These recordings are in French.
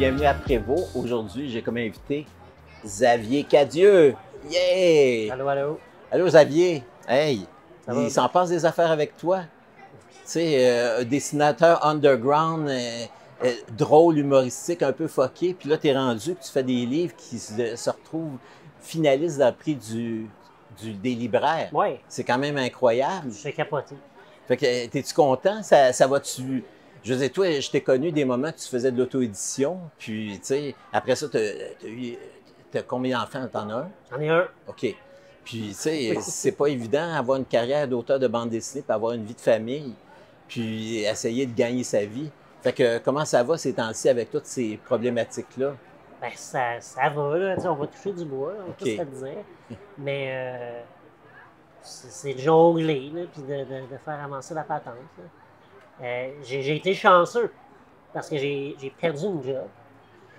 bienvenue à Prévost. Aujourd'hui, j'ai comme invité Xavier Cadieux. Yeah! Allô, allô. Allô, Xavier. Hey, Ça va il s'en passe des affaires avec toi. Tu sais, un dessinateur underground, drôle, humoristique, un peu fucké. Puis là, t'es rendu que tu fais des livres qui se retrouvent finalistes dans le prix des libraires. Oui, C'est quand même incroyable. j'ai capoté. Fait que, t'es-tu content? Ça va-tu... Je veux dire, toi, je t'ai connu des moments que tu faisais de l'auto-édition, puis, tu sais, après ça, t'as combien d'enfants? T'en as un? J'en ai un. OK. Puis, tu sais, c'est pas évident d'avoir une carrière d'auteur de bande dessinée, puis avoir une vie de famille, puis essayer de gagner sa vie. Fait que, comment ça va ces temps-ci avec toutes ces problématiques-là? Ben, ça va, là. Tu sais, on va toucher du bois, on va OK. tout se le dire. Mais c'est de jongler, là, puis de faire avancer la patente. Là. J'ai été chanceux parce que j'ai perdu une job.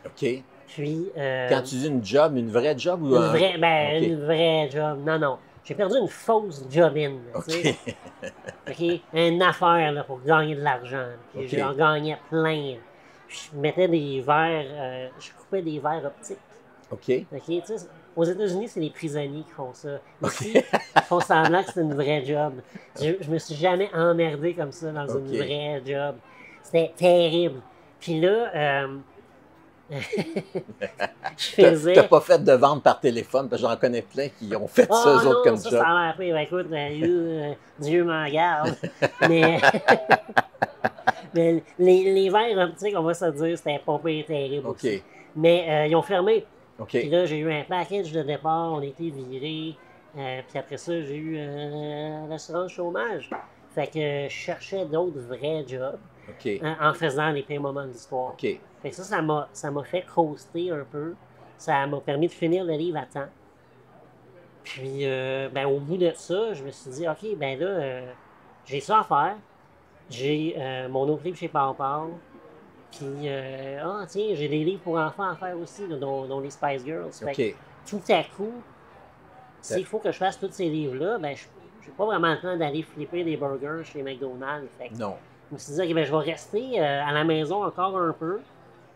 OK. Puis. Quand tu dis une job, une vraie job ou Une vraie, ben, OK. une vraie job. Non, non. J'ai perdu une fausse job-in. OK. Tu sais. OK? Une affaire là, pour gagner de l'argent. Puis OK. j'en gagnais plein. Puis je mettais des verres, je coupais des verres optiques. OK. OK? Tu sais, aux États-Unis, c'est les prisonniers qui font ça. Ici, ils font semblant que c'est une vraie job. Je me suis jamais emmerdé comme ça dans une vraie job. C'était terrible. Puis là, je faisais... T'as pas fait de vente par téléphone, parce que j'en connais plein qui ont fait ça, eux autres, comme ça, job. ça a l'air pire. Ben, écoute, Dieu m'en garde. Mais, mais les verres optiques, on va se dire, c'était pas pire terrible OK. aussi. Mais ils ont fermé. OK. Puis là, j'ai eu un package de départ, on a été virés. Puis après ça, j'ai eu l'assurance chômage. Fait que je cherchais d'autres vrais jobs OK. en faisant les pires moments de l'histoire. OK. Fait que ça m'a fait coaster un peu. Ça m'a permis de finir le livre à temps. Puis, ben, au bout de ça, je me suis dit, OK, ben là, j'ai ça à faire. J'ai mon autre livre chez Pau. Puis, tiens, j'ai des livres pour enfants à faire aussi, là, dont les Spice Girls. Fait que, OK. tout à coup, s'il faut que je fasse tous ces livres-là, ben, je n'ai pas vraiment le temps d'aller flipper des burgers chez McDonald's. Fait que, Non. je me suis dit, OK, ben, je vais rester à la maison encore un peu,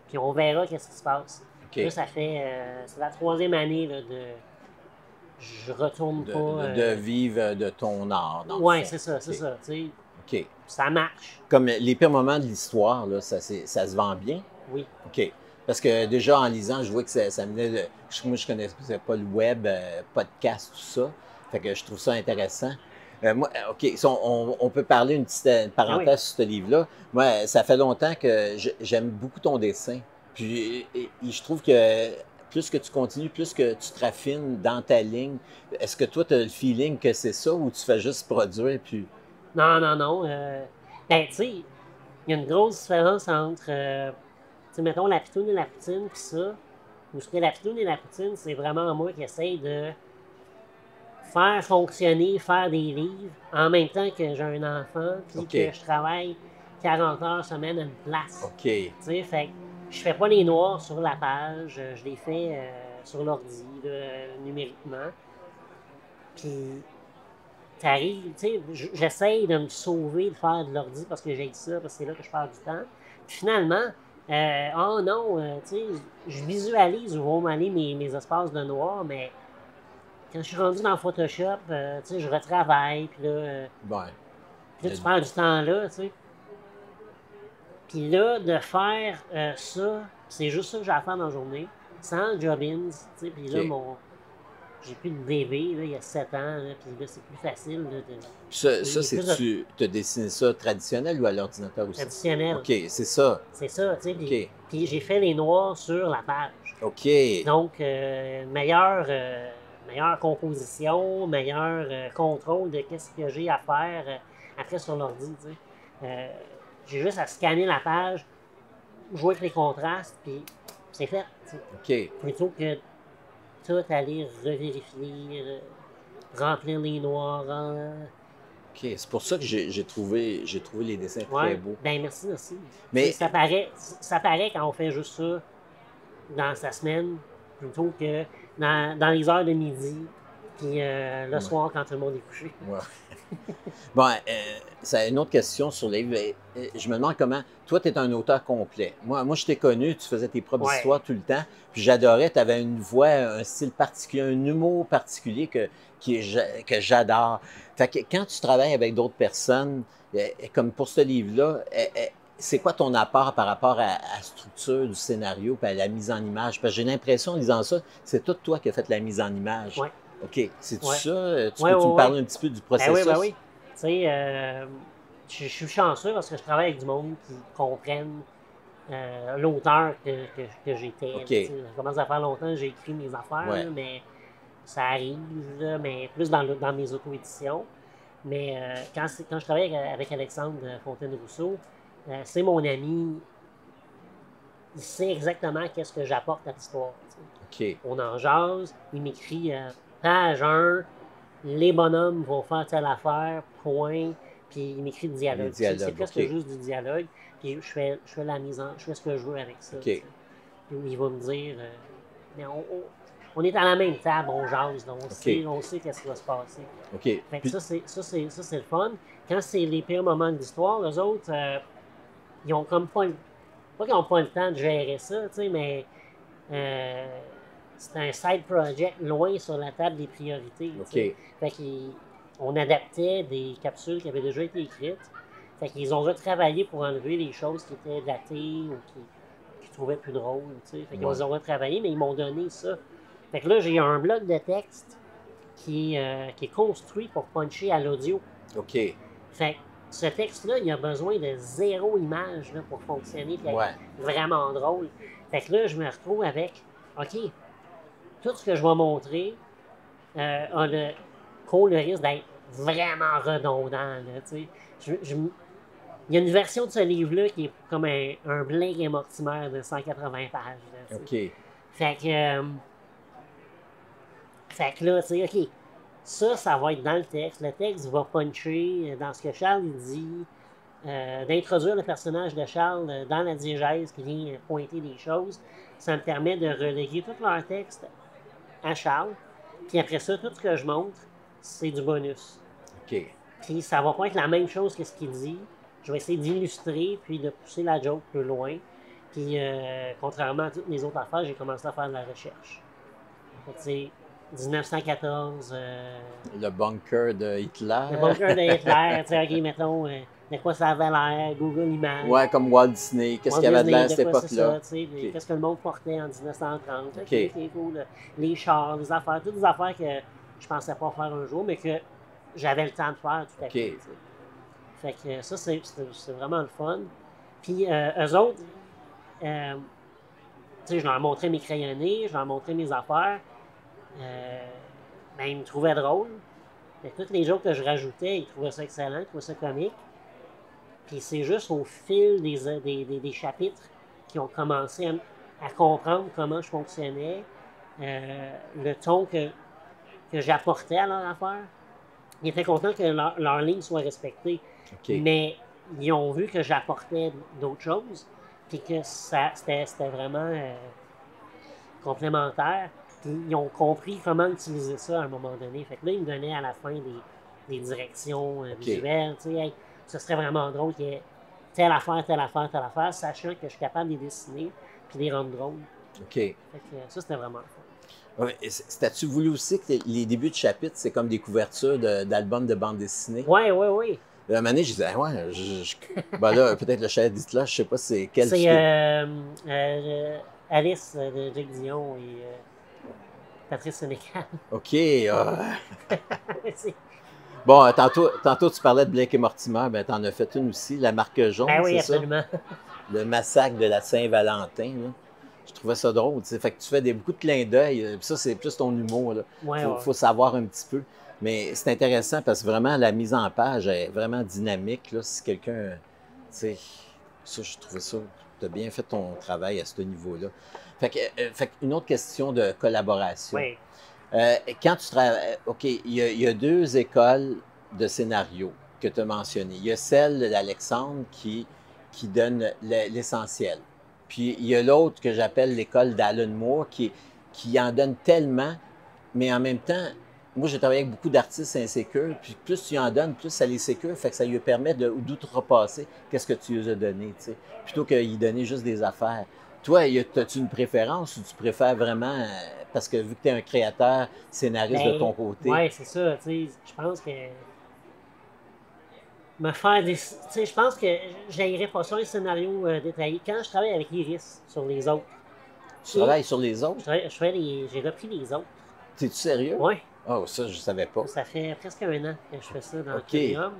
puis on verra qu'est-ce qui se passe. OK. Là, ça fait, c'est la 3e année là, de... Je retourne pas... De vivre de ton art, dans le Ouais, fond. c'est ça, c'est OK. ça, tu sais. OK. Ça marche, Comme les pires moments de l'histoire, là, ça se vend bien? oui. OK. Parce que déjà, en lisant, je vois que ça venait de... Moi, je connaissais pas le web, podcast, tout ça. Fait que je trouve ça intéressant. Moi, OK, si on peut parler une petite parenthèse Ah oui. sur ce livre-là. Moi, ça fait longtemps que j'aime beaucoup ton dessin. Puis et je trouve que plus que tu continues, plus que tu te raffines dans ta ligne. Est-ce que toi, tu as le feeling que c'est ça ou tu fais juste produire puis... Non, non, non. Ben, tu sais, il y a une grosse différence entre, tu sais, mettons, la pitoune et la poutine, puis ça. Où ce que la pitoune et la poutine, c'est vraiment moi qui essaye de faire fonctionner, faire des livres, en même temps que j'ai un enfant, puis OK. que je travaille 40 heures semaine à une place. OK. Tu sais, fait que je fais pas les noirs sur la page, je les fais sur l'ordi, là, numériquement. Puis, t'arrives, tu sais, j'essaye de me sauver de faire de l'ordi parce que j'ai ça, parce que c'est là que je perds du temps. Puis finalement, oh non, tu sais, je visualise où vont m'aller mes espaces de noir, mais quand je suis rendu dans Photoshop, tu sais, je retravaille, puis là, Ouais. puis là, tu perds du temps là, tu sais. Puis là, de faire ça, c'est juste ça que j'ai à faire dans la journée, sans job-ins, tu sais, puis là, OK. j'ai plus de bébé, là, il y a 7 ans, là, puis là, c'est plus facile. Là, Ça, il y a plus de tu as dessiné ça traditionnel ou à l'ordinateur aussi? traditionnel. OK, c'est ça. C'est ça, tu sais. OK. Puis j'ai fait les noirs sur la page. OK. Donc, meilleure composition, meilleur contrôle de qu'est-ce que j'ai à faire après sur l'ordi, tu sais. J'ai juste à scanner la page, jouer avec les contrastes, puis c'est fait, tu sais. OK. Plutôt que tout aller revérifier, remplir les noirs. OK. C'est pour ça que j'ai trouvé les dessins très Ouais. beaux. Ben merci. Mais Ça paraît quand on fait juste ça dans sa semaine, plutôt que dans les heures de midi, Puis le soir, quand tout le monde est couché. Ouais. Bon, c'est une autre question sur les livres. Je me demande comment. Toi, tu es un auteur complet. Moi, je t'ai connu, tu faisais tes propres Ouais. histoires tout le temps. Puis j'adorais, tu avais une voix, un style particulier, un humour particulier que j'adore. Fait que quand tu travailles avec d'autres personnes, comme pour ce livre-là, c'est quoi ton apport par rapport à la structure du scénario et à la mise en image? Parce que j'ai l'impression, en lisant ça, c'est tout toi qui as fait la mise en image. Ouais. OK. C'est-tu Ouais. ça? Ouais, Peux-tu ouais, me parler ouais. un petit peu du Ben oui, processus? ben oui. Tu sais, je suis chanceux parce que je travaille avec du monde qui comprennent l'auteur que j'étais. OK. Tu sais, ça commence à faire longtemps que j'ai écrit mes affaires, Ouais. là, mais ça arrive, là, mais plus dans mes auto-éditions. Mais quand je travaille avec Alexandre Fontaine-Rousseau, c'est mon ami. Il sait exactement qu'est-ce que j'apporte à l'histoire. Tu sais. OK. On en jase, il m'écrit page 1, les bonhommes vont faire telle affaire, point. Puis il m'écrit le dialogue. Les dialogues, C'est presque OK. juste du dialogue. Puis je fais la mise en. Je fais ce que je veux avec ça. OK. Tu sais. Puis il va me dire mais on est à la même table, on jase, donc on sait qu'est-ce qui va se passer. OK. Fait que Puis- ça, c'est le fun. Quand c'est les pires moments de l'histoire, eux autres, ils ont comme pas qu'ils n'ont pas le temps de gérer ça, tu sais, mais c'est un side project loin sur la table des priorités. tu sais. OK. Fait qu'on adaptait des capsules qui avaient déjà été écrites. Fait qu'ils ont retravaillé pour enlever les choses qui étaient datées ou qu'ils trouvaient plus drôles. tu sais. Fait qu'ils Ouais. ont retravaillé, mais ils m'ont donné ça. Fait que là, j'ai un bloc de texte qui est construit pour puncher à l'audio. OK. Fait que ce texte-là, il a besoin de 0 image là, pour fonctionner et être Ouais. vraiment drôle. Fait que là, je me retrouve avec, OK, tout ce que je vais montrer court le risque d'être vraiment redondant. Là, tu sais. Il y a une version de ce livre-là qui est comme un Blake et Mortimer de 180 pages. Là, tu sais. OK. Fait que là, tu sais, OK, ça va être dans le texte. Le texte va puncher dans ce que Charles il dit, d'introduire le personnage de Charles dans la diégèse qui vient pointer des choses. Ça me permet de reléguer tout leur texte à Charles. Puis après ça, tout ce que je montre, c'est du bonus. OK. Puis ça va pas être la même chose que ce qu'il dit. Je vais essayer d'illustrer puis de pousser la joke plus loin. Puis contrairement à toutes les autres affaires, j'ai commencé à faire de la recherche. Fait que, tu sais, 1914. Le bunker de Hitler. Le bunker de Hitler, tu sais, ok, mettons, de quoi ça avait l'air, Google Images. Ouais, comme Walt Disney. Qu'est-ce qu'il y avait de l'air à cette époque-là? Okay. Qu'est-ce que le monde portait en 1930. OK. Ok, cool. Les chars, les affaires, toutes des affaires que je pensais pas faire un jour, mais que j'avais le temps de faire tout à fait. Fait que ça, c'est vraiment le fun. Puis eux autres, tu sais, je leur montrais mes crayonnés, je leur montrais mes affaires. Ben, ils me trouvaient drôle. Mais toutes les jokes que je rajoutais, ils trouvaient ça excellent, ils trouvaient ça comique. Puis c'est juste au fil des chapitres qu'ils ont commencé à comprendre comment je fonctionnais, le ton que j'apportais à leur affaire. Ils étaient contents que leur ligne soit respectée. OK. Mais ils ont vu que j'apportais d'autres choses, puis que c'était vraiment complémentaire. Puis ils ont compris comment utiliser ça à un moment donné. Fait que là, ils me donnaient à la fin des directions visuelles. Tu sais, hey, ce serait vraiment drôle qu'il y ait telle affaire, sachant que je suis capable de les dessiner puis de les rendre drôles. OK. Fait que ça, c'était vraiment le fun. Ouais, t'as-tu voulu aussi que les débuts de chapitres, c'est comme des couvertures d'albums de bande dessinée? Oui. À un moment donné, je disais, ben là, peut-être le chapitre d'Hitler, je sais pas c'est quel. C'est Alice de Jacques Dion et Patrice Sénécal. OK. Bon, tantôt, tu parlais de Blake et Mortimer, ben t'en as fait une aussi, La Marque Jaune, Ben oui, c'est absolument. ça? Le massacre de la Saint-Valentin, là. Je trouvais ça drôle, tu sais. Fait que tu fais beaucoup de clins d'œil. Ça, c'est plus ton humour, là. Faut savoir un petit peu. Mais c'est intéressant parce que vraiment, la mise en page est vraiment dynamique, là. Si quelqu'un, tu sais, ça, je trouvais ça, tu as bien fait ton travail à ce niveau-là. Fait que une autre question de collaboration. Oui. Quand tu travailles, OK, il y a 2 écoles de scénario que tu as mentionnées. Il y a celle d'Alexandre qui donne l'essentiel. Puis il y a l'autre que j'appelle l'école d'Alan Moore qui en donne tellement, mais en même temps, moi, j'ai travaillé avec beaucoup d'artistes insécures, puis plus tu en donnes, plus ça les sécure, fait que ça lui permet d'outrepasser qu'est-ce que tu lui as donné, tu sais, plutôt qu'il donner juste des affaires. Toi, as-tu une préférence ou tu préfères vraiment, parce que vu que tu es un créateur, scénariste de Ben, ton côté, ouais, c'est ça, tu sais, je pense que me faire des. Tu sais, je pense que j'aillerais pas ça un scénario détaillé. Quand je travaille avec Iris sur les autres, tu et travailles sur les autres? j'ai repris les autres. T'es-tu sérieux? Ouais, Oh, ça, je savais pas. ça fait presque un an que je fais ça dans OK, Curium.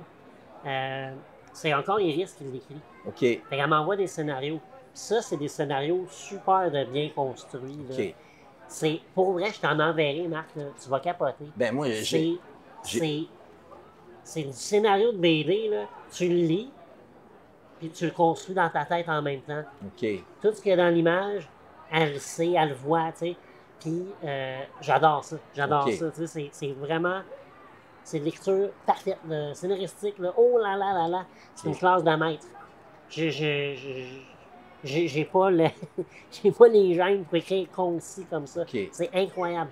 C'est encore Iris qui l'écrit. OK, Fait qu'elle m'envoie des scénarios. Puis ça, c'est des scénarios super bien construits. Là. OK. C'est, pour vrai, je t'en enverrai, Marc, là, tu vas capoter. Ben moi, C'est, j'ai- c'est, c'est du scénario de BD, là. Tu le lis, puis tu le construis dans ta tête en même temps. OK, Tout ce qu'il y a dans l'image, elle le sait, elle le voit, tu sais. Puis j'adore ça, OK. tu sais. C'est vraiment, c'est une lecture parfaite, là, scénaristique, là. Oh là là là là, c'est une OK. classe de maître. J'ai pas le, j'ai pas les gènes pour écrire concis comme ça. OK. C'est incroyable.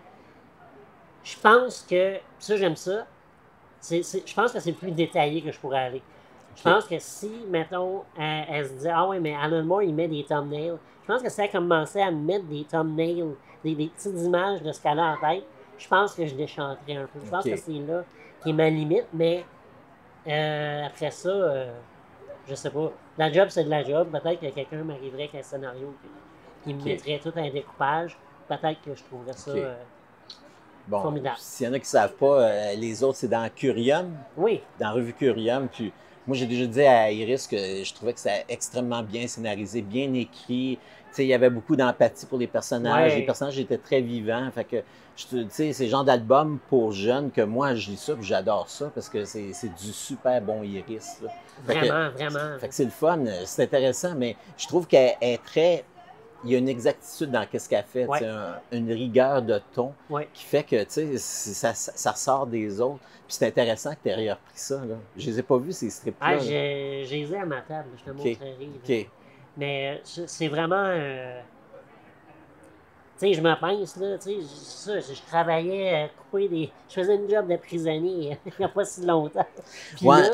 Je pense que, ça j'aime ça, je pense que c'est le plus détaillé que je pourrais aller. Je OK. pense que si, mettons, elle se dit, ah ouais, mais Alan Moore, il met des thumbnails. Je pense que si elle commençait à me mettre des thumbnails, des petites images de ce qu'elle a en tête, je pense que je déchanterais un peu. Je pense OK. que c'est là qui est ma limite, mais après ça, je sais pas. La job, c'est de la job. Peut-être que quelqu'un m'arriverait avec un scénario qui me OK. mettrait tout un découpage. Peut-être que je trouverais ça OK. Bon, formidable. s'il y en a qui ne savent pas, les autres, c'est dans Curium, Oui, dans Revue Curium. Puis moi, j'ai déjà dit à Iris que je trouvais que c'était extrêmement bien scénarisé, bien écrit. Tu sais, il y avait beaucoup d'empathie pour les personnages. Ouais. Les personnages étaient très vivants. Fait que, tu sais, c'est le genre d'album pour jeunes que moi, je lis ça puis j'adore ça parce que c'est du super bon Iris, là. Fait que, vraiment, vraiment. fait que c'est le fun, c'est intéressant, mais je trouve qu'elle est très. Il y a une exactitude dans ce qu'elle fait, Ouais. tu sais, une rigueur de ton Ouais. qui fait que tu sais, ça ressort des autres. Puis c'est intéressant que tu aies repris ça. Là. Je les ai pas vus, ces strips-là. Ah, là. j'ai les ai à ma table, je te OK. montrerai. là. OK. Mais c'est vraiment. Tu sais, je me pince, là. Tu sais, je travaillais à couper des. Je faisais une job de prisonnier il n'y a pas si longtemps. Puis Ouais. là,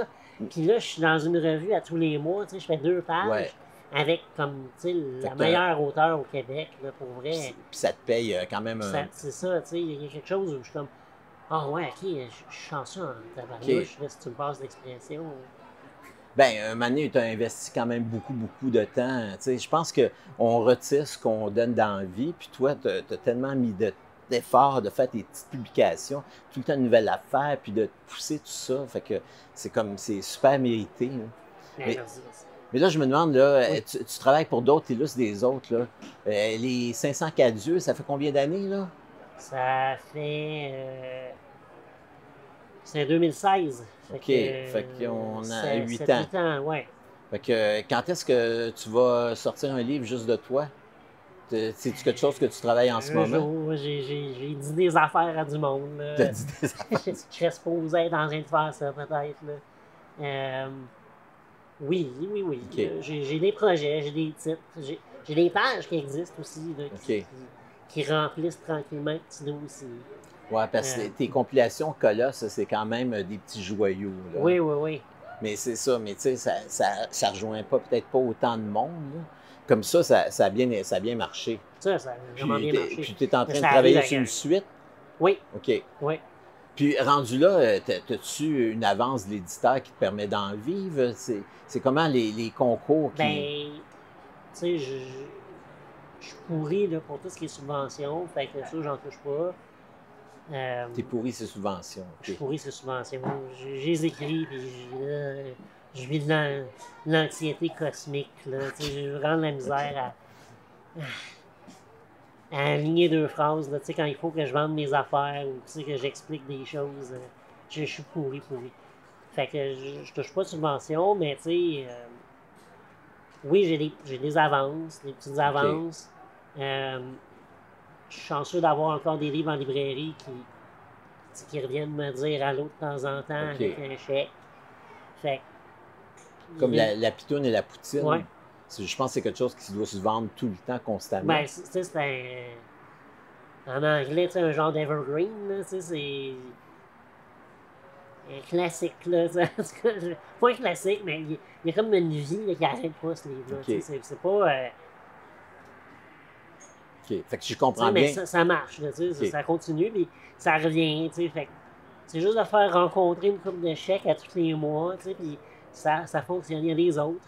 puis là, je suis dans une revue à tous les mois. Tu sais, je fais 2 pages Ouais. avec, comme, tu sais, Fait la que meilleure auteure au Québec, là, pour vrai. Puis ça te paye quand même un. C'est ça, tu sais, il y a quelque chose où je suis comme. Ah ouais, ok, je suis chanceux en tabarnouche, Ok. là, si tu me passes l'expression. Ben, un moment donné, tu as investi quand même beaucoup de temps. Tu sais, je pense qu'on retire ce qu'on donne dans la vie. Puis toi, tu as tellement mis d'efforts de faire tes petites publications, tout le temps une nouvelle affaire, puis de pousser tout ça. Fait que c'est super mérité. Là. Mais, Merci, merci. mais là, je me demande, là, Oui. tu travailles pour d'autres illustres des autres. Là. Les 500 Cadieux, ça fait combien d'années, là? Ça fait. C'est 2016. OK. Fait qu'on a 8 ans. 8 ans, ouais. Fait que quand est-ce que tu vas sortir un livre juste de toi? C'est-tu quelque chose que tu travailles en ce Un moment? jour, j'ai dit des affaires à du monde. Là. T'as dit des affaires. Je serais supposé être en train de faire ça, peut-être. Là. Oui. OK. J'ai des projets, j'ai des titres. J'ai des pages qui existent aussi, là, OK. qui remplissent tranquillement petit dossier. Ouais, parce que tes compilations Colosse, c'est quand même des petits joyaux. Là. Oui. Mais c'est ça, mais tu sais, ça rejoint peut-être pas autant de monde. Là. Comme ça a bien marché. Ça a vraiment bien marché. Puis tu es en train de Ça travailler arrive sur une suite? Oui, OK. oui. Puis rendu là, as-tu une avance de l'éditeur qui te permet d'en vivre? C'est comment les concours qui. Ben, tu sais, je suis pourri là, pour tout ce qui est subvention, fait que ça, j'en touche pas. T'es pourri ces subventions. Je suis OK. pourri ces subventions. Je les écris, puis je vis de l'anxiété cosmique. Là, tu sais, j'ai vraiment de la misère à aligner 2 phrases. Là, tu sais, quand il faut que je vende mes affaires ou tu sais, que j'explique des choses, je suis pourri. Fait que je touche pas de subvention, mais tu sais, oui, j'ai des avances, des petites avances. Je suis chanceux d'avoir encore des livres en librairie qui reviennent me dire allô de temps en temps OK. avec un chèque. Fait Comme la pitoune et la poutine. Ouais. Je pense que c'est quelque chose qui doit se vendre tout le temps, constamment. Ben, c'est un. En anglais, tu sais, un genre d'evergreen, là, tu sais, c'est un classique, là, tu sais, en tout cas, pas un classique, mais il y a comme une vie là, qui arrête pas, ce livre-là, OK. tu sais, c'est pas... OK. Fait que je tu sais, comprends mais bien. ça marche, là, tu sais, OK. ça continue, puis ça revient, tu sais, fait que c'est juste de faire rencontrer une couple de chèques à tous les mois, tu sais, puis ça fonctionne. Il y a des autres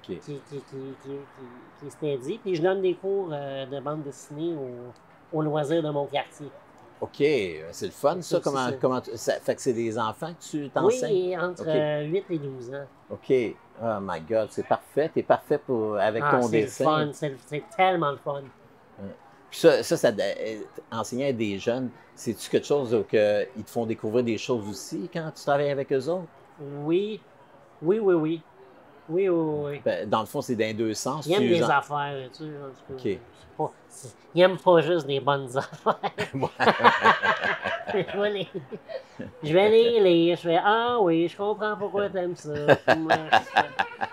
OK. qui se t'aident, puis je donne des cours de bande dessinée au loisir de mon quartier. OK. C'est le fun, ça. aussi, ça. Fait que c'est des enfants que tu t'enseignes? Oui, entre OK. 8 et 12 ans. OK. Oh my God, c'est parfait. T'es parfait avec ton C'est le dessin. fun, c'est tellement le fun. Puis enseigner à des jeunes, c'est-tu quelque chose qu'ils te font découvrir des choses aussi quand tu travailles avec eux autres? Oui, oui, oui, oui. Oui, oui, oui. Ben, dans le fond, c'est dans les deux sens. Ils aiment des genre- affaires, tu sais, en tout cas. OK. Ils aiment pas juste des bonnes affaires. Je vais les lire, je fais ah oui, je comprends pourquoi t'aimes ça.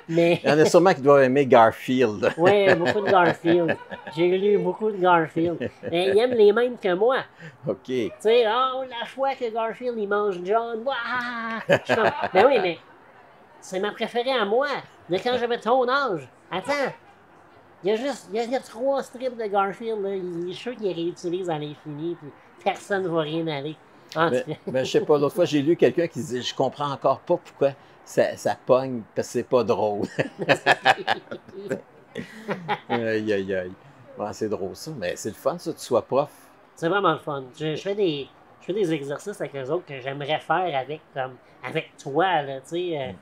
Mais Il y en a sûrement qui doivent aimer Garfield. oui, beaucoup de Garfield. J'ai lu beaucoup de Garfield. Mais ils aiment les mêmes que moi. OK. Tu sais, la fois que Garfield il mange John, waouh! Je suis comme, ben oui, mais c'est ma préférée à moi, de quand j'avais ton âge. Attends, il y a 3 strips de Garfield, là. Je suis sûr qu'ils les réutilisent à l'infini, puis personne ne va rien aller. En tout cas. Mais je sais pas, l'autre fois, j'ai lu quelqu'un qui disait, je comprends encore pas pourquoi ça pogne, parce que c'est pas drôle. Aïe, aïe, aïe. Ouais, c'est drôle ça, mais c'est le fun ça, tu sois prof. C'est vraiment le fun. Je fais des exercices avec eux autres que j'aimerais faire avec toi, là, tu sais.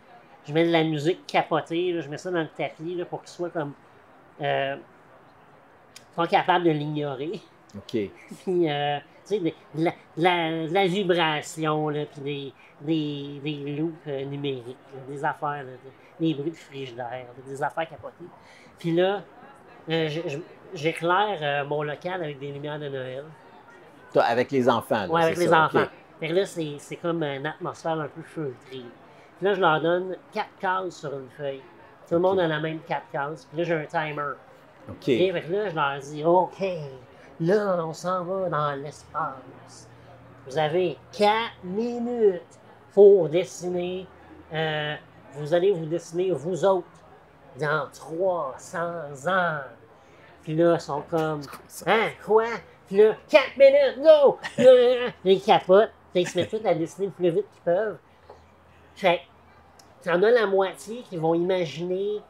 Je mets de la musique capotée, là, je mets ça dans le tapis, là, pour qu'ils soient comme... pas capables de l'ignorer. OK. Puis, tu sais, de la vibration, là, puis des loops numériques, là, des affaires, là, des bruits de frigidaire, des affaires capotées. Puis là, j'éclaire mon local avec des lumières de Noël. Toi, avec les enfants, là, Ouais, avec c'est les ça, enfants. OK. Fait que là, c'est comme une atmosphère un peu feutrée. Puis là, je leur donne 4 cases sur une feuille. Tout le monde a la même 4 cases. Puis là, j'ai un timer. OK. Et fait que là, je leur dis, OK, là, on s'en va dans l'espace. Vous avez 4 minutes pour dessiner. Vous allez vous dessiner, vous autres, dans 300 ans. Puis là, ils sont comme, hein, quoi? Puis là, 4 minutes, go! Là, ils capotent. Puis ils se mettent tous à dessiner le plus vite qu'ils peuvent. Fait que, t'en as la moitié qui vont imaginer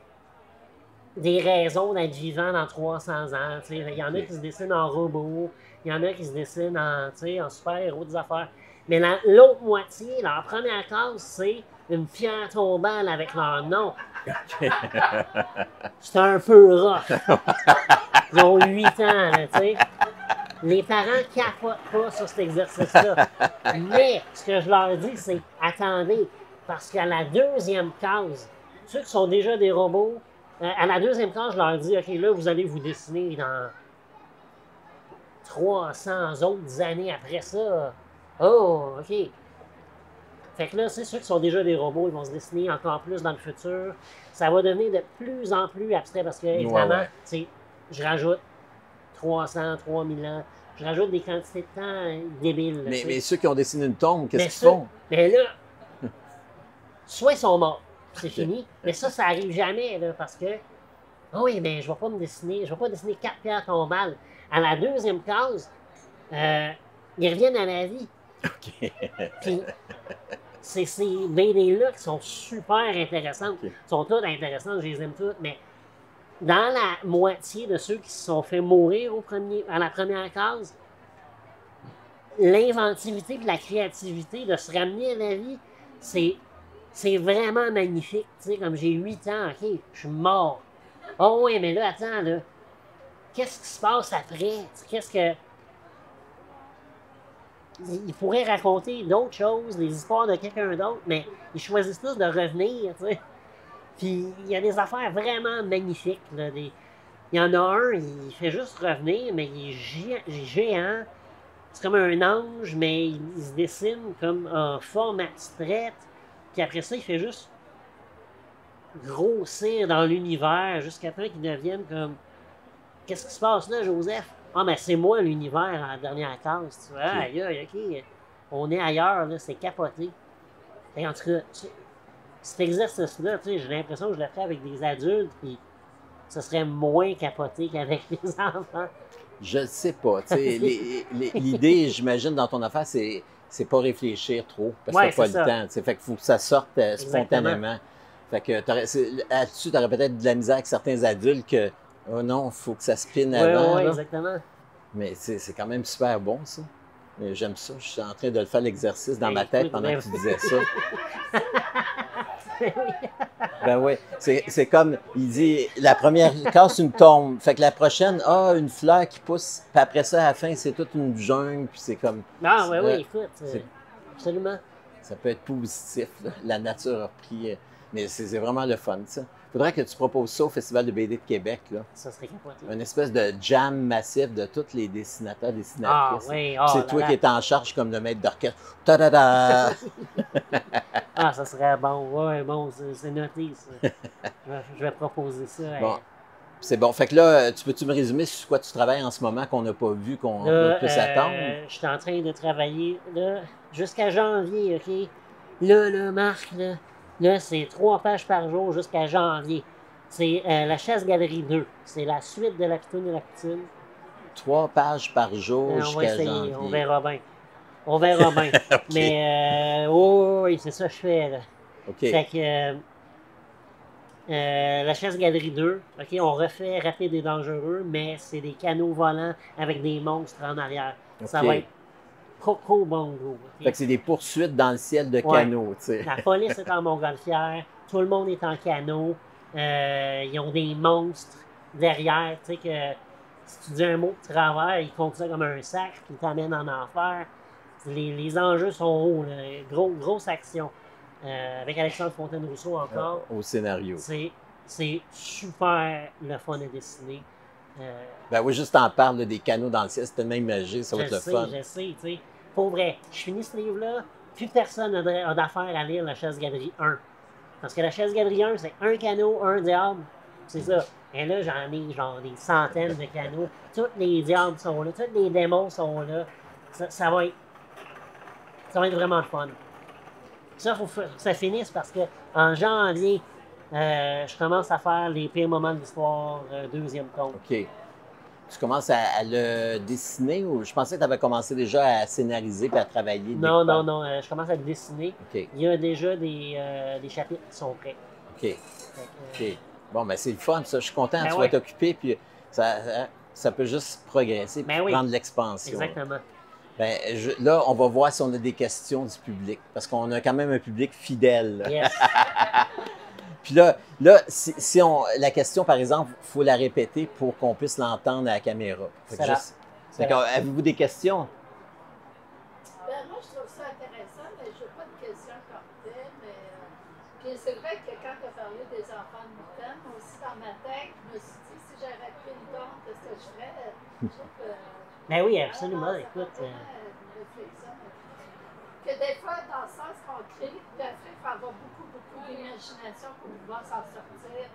des raisons d'être vivant dans 300 ans. T'sais. Il y en a qui se dessinent en robot, il y en a qui se dessinent en super-héros, des affaires. Mais l'autre moitié, leur première case, c'est une pierre tombale avec leur nom. C'est un peu rough. Ils ont 8 ans, tu sais. Les parents capotent pas sur cet exercice-là. Mais ce que je leur dis, c'est attendez, parce qu'à la deuxième case, ceux qui sont déjà des robots, à la deuxième case, je leur dis OK, là, vous allez vous dessiner dans 300 autres années après ça. Oh, OK. Fait que là, c'est ceux qui sont déjà des robots, ils vont se dessiner encore plus dans le futur. Ça va devenir de plus en plus abstrait parce que, évidemment, je rajoute 300, 3000 ans. Je rajoute des quantités de temps débiles. Là, mais ceux qui ont dessiné une tombe, qu'est-ce qu'ils font? Mais là, soit ils sont morts, c'est fini. Mais ça arrive jamais, là, parce que, oh oui, mais je vais pas dessiner 4 pierres tombales. À la deuxième case, ils reviennent à la vie. OK. Puis, c'est ces BD-là qui sont super intéressantes. Okay. Sont toutes intéressantes, je les aime toutes, mais dans la moitié de ceux qui se sont fait mourir à la première case, l'inventivité et la créativité de se ramener à la vie, c'est vraiment magnifique. Tu sais, comme j'ai 8 ans, OK, je suis mort. Oh oui, mais là, attends, là, qu'est-ce qui se passe après? Qu'est-ce que... Ils pourraient raconter d'autres choses, des histoires de quelqu'un d'autre, mais ils choisissent tous de revenir, tu sais. Puis il y a des affaires vraiment magnifiques. Là, il y en a un, il fait juste revenir, mais il est géant. C'est comme un ange, mais il se dessine comme en forme abstraite. Puis après ça, il fait juste grossir dans l'univers jusqu'à temps qu'il devienne comme... Qu'est-ce qui se passe là, Joseph? Ah, mais c'est moi l'univers en dernière case, tu vois. Ok. Aïe, aïe, OK, on est ailleurs, là, c'est capoté. Et en tout cas, cet exercice-là, tu sais, j'ai l'impression que je le ferais avec des adultes, puis ce serait moins capoté qu'avec les enfants. Je ne sais pas. Tu sais, l'idée, j'imagine, dans ton affaire, c'est pas réfléchir trop, parce que Ouais, t'as pas c'est le ça. temps. Tu sais, fait qu'il faut que ça sorte Exactement. spontanément. Fait que là-dessus, tu aurais peut-être de la misère avec certains adultes que, oh non, il faut que ça spinne Oui, oui, avant, oui, là. exactement. Mais c'est quand même super bon, ça. J'aime ça. Je suis en train de le faire l'exercice dans Ben, ma tête écoute, pendant ben, que tu disais ça. Ben oui, c'est comme, il dit, la première casse une tombe. Fait que la prochaine, une fleur qui pousse. Puis après ça, à la fin, c'est toute une jungle. Puis c'est comme, ah, oui, oui, écoute, c'est- absolument. ça peut être positif, là. La nature a pris. Mais c'est vraiment le fun, ça. Faudrait que tu proposes ça au Festival de BD de Québec, là. Ça serait capoté. Une espèce de jam massif de tous les dessinateurs, Ah, dessinatrices. oui, Puis oh c'est là toi là. qui es en charge comme le maître d'orchestre. Ta-da-da! Ah, ça serait bon. Ouais, bon, c'est noté, ça. Je vais proposer ça. Bon, c'est bon. Fait que là, tu peux-tu me résumer sur quoi tu travailles en ce moment qu'on n'a pas vu, qu'on Là, peut s'attendre? je suis en train de travailler là, jusqu'à janvier, OK? Là, Marc, là c'est 3 pages par jour jusqu'à janvier. C'est la chasse-galerie 2. C'est la suite de la Pitoune et la Poutine. 3 pages par jour On va jusqu'à essayer, on janvier. verra bien. On verra bien. OK. Mais, oh, oui, c'est ça que je fais, là. OK. Fait que, la chasse-galerie 2, OK, on refait Rapide et dangereux, mais c'est des canots volants avec des monstres en arrière. Ça OK. va être Coco Bongo. Fait que c'est des poursuites dans le ciel de Ouais. canot, tu sais. La police est en montgolfière, tout le monde est en canot, ils ont des monstres derrière, tu sais que si tu dis un mot de travers, ils comptent ça comme un sac, puis ils t'amènent en enfer. Les enjeux sont hauts, là. Grosse action. Avec Alexandre Fontaine-Rousseau encore, Au scénario. c'est super le fun à dessiner. Ben oui, juste t'en parles là, des canots dans le ciel, c'est tellement imagé, ça va être le fun. Je sais, tu sais. Pour vrai, je finis ce livre-là, plus personne n'a d'affaire à lire la chasse-galerie 1. Parce que la chasse-galerie 1, c'est un canot, un diable. C'est ça. Et là, j'en ai genre des centaines de canots. Tous les diables sont là, tous les démons sont là. Ça va être vraiment le fun. Ça, il faut que ça finisse parce que en janvier, je commence à faire les pires moments de l'histoire, deuxième tome. OK. Tu commences à le dessiner ou je pensais que tu avais commencé déjà à scénariser et à travailler? Non, je commence à le dessiner. OK. Il y a déjà des chapitres qui sont prêts. OK. Fait que, OK. Bon, ben c'est le fun, ça. Je suis content. Ben Tu ouais. vas t'occuper, puis ça peut juste progresser, puis Ben oui. prendre l'expansion. Exactement. Ben, là, on va voir si on a des questions du public, parce qu'on a quand même un public fidèle. Là. Yes. Puis là si la question, par exemple, il faut la répéter pour qu'on puisse l'entendre à la caméra. Fait que C'est là. fait que, avez-vous des questions? Ben, moi, je trouve ça intéressant, mais je n'ai pas de questions comme telle. Puis c'est vrai que quand tu as parlé des enfants de Mitaine, moi aussi dans ma tête, je me suis dit, si j'avais pris le compte de ce que je ferais, je trouve que. Ben oui, absolument. ça Écoute. fait vraiment une réflexion. Que des fois, dans le sens qu'on crée, puis après, il faut avoir beaucoup d'imagination pour pouvoir s'en sortir.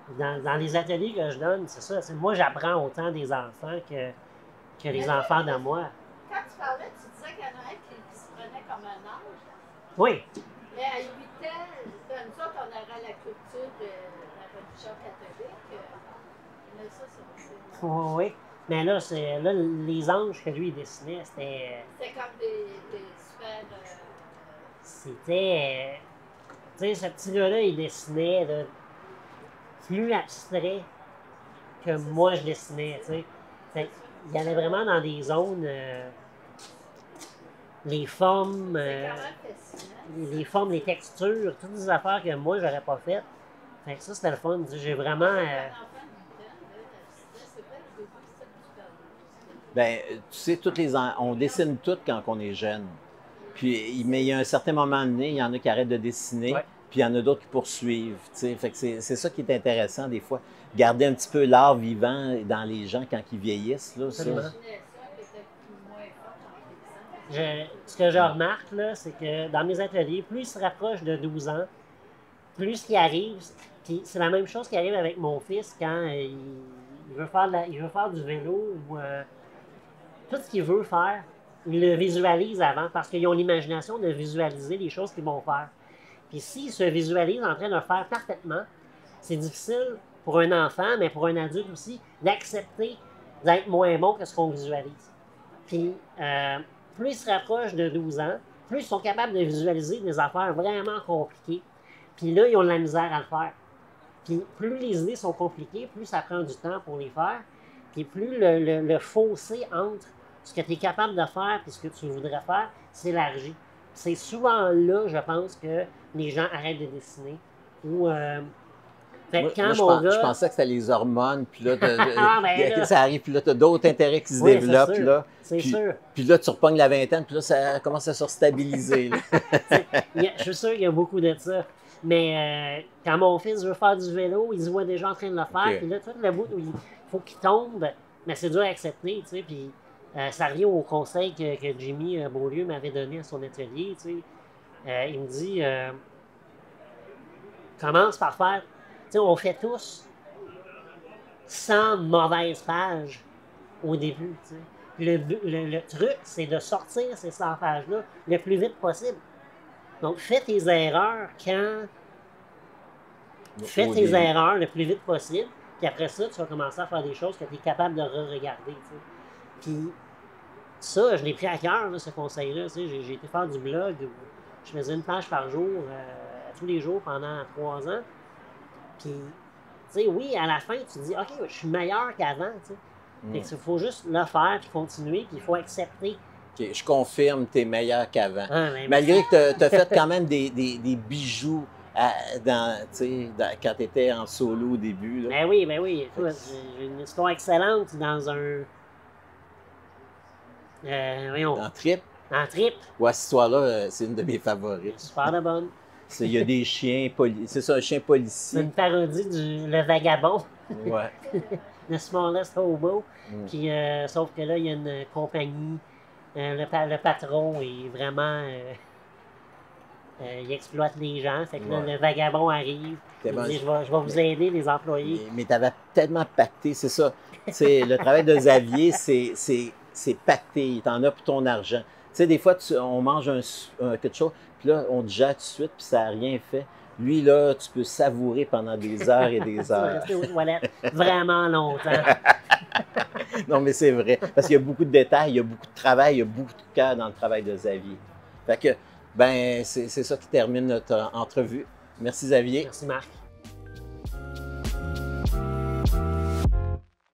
Puis, Dans les ateliers que je donne, c'est ça. Moi, j'apprends autant des enfants que les enfants de moi. quand tu parlais, tu disais qu'il y en a un qui se prenait comme un ange. Oui. Mais à 8 ans, nous autres, on aurait la culture de la religion catholique. Mais ça, c'est. Oui. Mais là, les anges que lui il dessinait, C'était comme des super. c'était. Tu sais, ce petit gars-là, il dessinait là, plus abstrait que moi je dessinais, tu sais. Fait il allait vraiment dans des zones. Les formes. C'est quand même fascinant. Les formes, les textures, toutes des affaires que moi, j'aurais pas faites. Fait que ça, c'était le fun. J'ai vraiment. Un enfant de 8 ans, c'est vrai que j'ai vu ça super bien. Ben, tu sais, on dessine toutes quand on est jeune. Puis, mais il y a un certain moment donné, il y en a qui arrêtent de dessiner, Ouais. puis il y en a d'autres qui poursuivent. Tu sais. Fait que c'est ça qui est intéressant des fois. Garder un petit peu l'art vivant dans les gens quand ils vieillissent. Là, ça. Absolument. L'imagination était moins forte en vieillissant. Ce que je remarque, là, c'est que dans mes ateliers, plus il se rapproche de 12 ans, plus ce qui arrive, puis c'est la même chose qui arrive avec mon fils quand il veut faire du vélo ou tout ce qu'il veut faire, il le visualise avant parce qu'ils ont l'imagination de visualiser les choses qu'ils vont faire. Puis s'ils se visualisent en train de le faire parfaitement, c'est difficile pour un enfant, mais pour un adulte aussi, d'accepter d'être moins bon que ce qu'on visualise. Puis plus ils se rapprochent de 12 ans, plus ils sont capables de visualiser des affaires vraiment compliquées. Puis là, ils ont de la misère à le faire. Puis plus les idées sont compliquées, plus ça prend du temps pour les faire. Puis plus le fossé entre ce que tu es capable de faire et ce que tu voudrais faire s'élargit. C'est souvent là, je pense, que les gens arrêtent de dessiner. Ou, je pensais que c'était les hormones, puis là, là, ça arrive, puis là, tu as d'autres intérêts qui se développent. C'est sûr. Puis là, tu repognes la vingtaine, puis là, ça commence à se stabiliser. Je suis sûr qu'il y a beaucoup de ça. Mais quand mon fils veut faire du vélo, il se voit déjà en train de le faire. Puis là, tout le bout où il faut qu'il tombe, mais c'est dur à accepter, tu sais. Puis ça revient au conseil que Jimmy Beaulieu m'avait donné à son atelier, tu sais. Il me dit, commence par faire, tu sais, on fait tous 100 mauvaises pages au début, tu sais. Le truc, c'est de sortir ces 100 pages-là le plus vite possible. Donc, fais tes erreurs Fais tes erreurs le plus vite possible, puis après ça, tu vas commencer à faire des choses que tu es capable de re-regarder, tu sais. Puis, ça, je l'ai pris à cœur, là, ce conseil-là, tu sais. J'ai été faire du blog où je faisais une page par jour, tous les jours pendant 3 ans. Puis, tu sais, oui, à la fin, tu te dis, OK, je suis meilleur qu'avant, tu sais. Fait qu'il faut juste le faire, puis continuer, puis il faut accepter. OK, je confirme, tu es meilleur qu'avant. Ah, malgré que tu as fait quand même des bijoux quand tu étais en solo au début. Là. Ben oui. J'ai une histoire excellente dans un... En trip? En trip. Ouais, cette histoire-là, c'est une de mes favorites. Super de bonne. Il y a des chiens, c'est ça, un chien policier. C'est une parodie du Le Vagabond. Ouais. The Smallest Hobo. Puis, sauf que là, il y a une compagnie. Le patron est vraiment... il exploite les gens. Fait que là, le vagabond arrive. Il dit, je vais vous aider, les employés. Mais tu avais tellement pacté, c'est ça. Le travail de Xavier, c'est pacté. Tu en as pour ton argent. Tu sais, des fois, on mange quelque chose, puis là, on digère tout de suite, puis ça n'a rien fait. Lui, là, tu peux savourer pendant des heures et des heures. Rester aux toilettes vraiment longtemps. Non, mais c'est vrai. Parce qu'il y a beaucoup de détails, il y a beaucoup de travail, il y a beaucoup de cœur dans le travail de Xavier. Fait que, c'est ça qui termine notre entrevue. Merci, Xavier. Merci, Marc.